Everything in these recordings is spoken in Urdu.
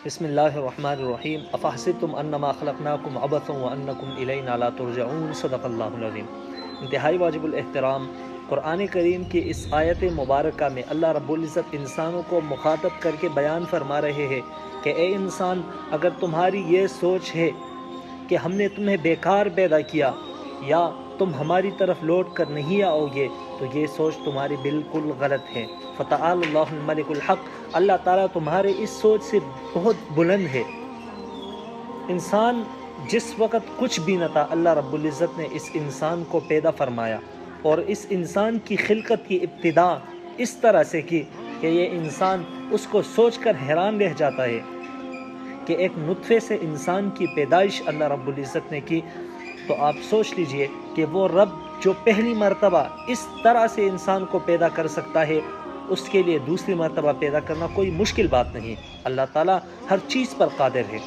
بسم اللہ الرحمن الرحیم افحسبتم انما خلقناکم عبثا وانکم الینا لا ترجعون صدق اللہ العظیم۔ انتہائی واجب الاحترام قرآن کریم کی اس آیت مبارکہ میں اللہ رب العزت انسانوں کو مخاطب کر کے بیان فرما رہے ہیں کہ اے انسان، اگر تمہاری یہ سوچ ہے کہ ہم نے تمہیں بیکار پیدا کیا یا تم ہماری طرف لوٹ کر نہیں آؤ گے، تو یہ سوچ تمہاری بالکل غلط ہے۔ فتعال اللہ الملک الحق، اللہ تعالیٰ تمہارے اس سوچ سے بہت بلند ہے۔ انسان جس وقت کچھ بھی نہ تھا، اللہ رب العزت نے اس انسان کو پیدا فرمایا اور اس انسان کی خلقت کی ابتدا اس طرح سے کی کہ یہ انسان اس کو سوچ کر حیران رہ جاتا ہے کہ ایک نطفے سے انسان کی پیدائش اللہ رب العزت نے کی۔ تو آپ سوچ لیجئے کہ وہ رب جو پہلی مرتبہ اس طرح سے انسان کو پیدا کر سکتا ہے، اس کے لیے دوسری مرتبہ پیدا کرنا کوئی مشکل بات نہیں۔ اللہ تعالیٰ ہر چیز پر قادر ہے۔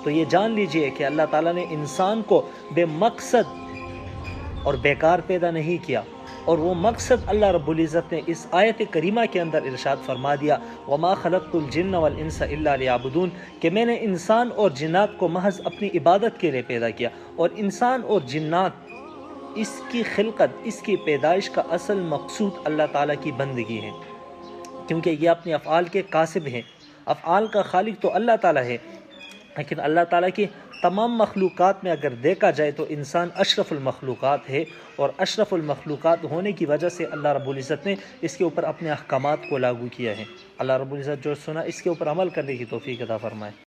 تو یہ جان لیجئے کہ اللہ تعالیٰ نے انسان کو بے مقصد اور بیکار پیدا نہیں کیا، اور وہ مقصد اللہ رب العزت نے اس آیت کریمہ کے اندر ارشاد فرما دیا، وَمَا خَلَقْتُ الْجِنَّ وَالْإِنسَ إِلَّا لِيَعْبُدُونَ، کہ میں نے انسان اور جنات کو محض اپنی عبادت کے لیے پیدا کیا۔ اور انسان اور جنات، اس کی خلقت، اس کی پیدائش کا اصل مقصود اللہ تعالیٰ کی بندگی ہے، کیونکہ یہ اپنے افعال کے کاسب ہیں۔ افعال کا خالق تو اللہ تعالیٰ ہے، لیکن اللہ تعالیٰ کی تمام مخلوقات میں اگر دیکھا جائے تو انسان اشرف المخلوقات ہے، اور اشرف المخلوقات ہونے کی وجہ سے اللہ رب العزت نے اس کے اوپر اپنے احکامات کو لاگو کیا ہے۔ اللہ رب العزت جو سنا اس کے اوپر عمل کرنے کی توفیق عطا فرمائے۔